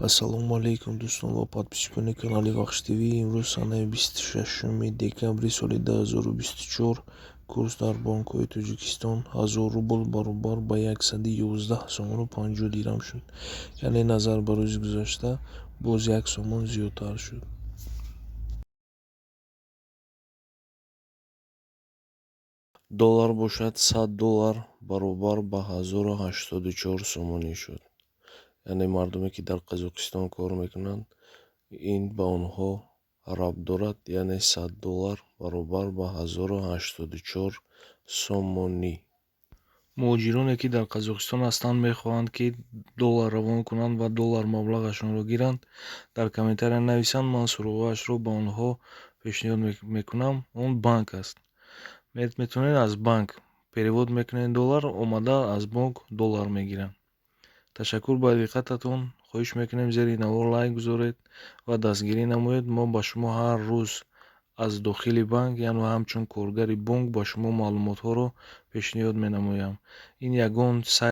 Ассалому алейкум дӯстон ва подписчикони канали Вахш ТВ. Имрӯз санаи 26 декабри соли 2024 курс дар бонкҳои Тоҷикистон 1000 рубл баробар ба 111 сомону 50 дирам шуд. Яъне назар ба рӯзи гузашта боз 1 сомон зиёдтар шуд. доллар бошад $100 баробар ба 1084 сомонӣ шуд. яъне мардуме ки дар Қазоқистон кор мекунанд, ин ба онҳо рабт дорад, яъне $100 баробар ба 1084 сомонӣ. муҳоҷироне ки дар Қазоқистон ҳастанд мехоҳанд ки доллар равон кунанд ва доллар маблағашонро гиранд, дар комментария нависанд. Ман суроғаашро ба онҳо пешниҳод мекунам. Он банк аст. метавонед аз банк перевод мекунед доллар, омада аз банк доллар мегиранд. ташаккур ба диққататон. хоҳиш мекунем зери намо лайк гузоред ва дастгирӣ намоед. мо ба шумо ҳар рӯз аз дохили банк, яъне ҳамчун коргари банк ба шумо маълумотҳоро пешниҳод менамоям. ин ягон сайт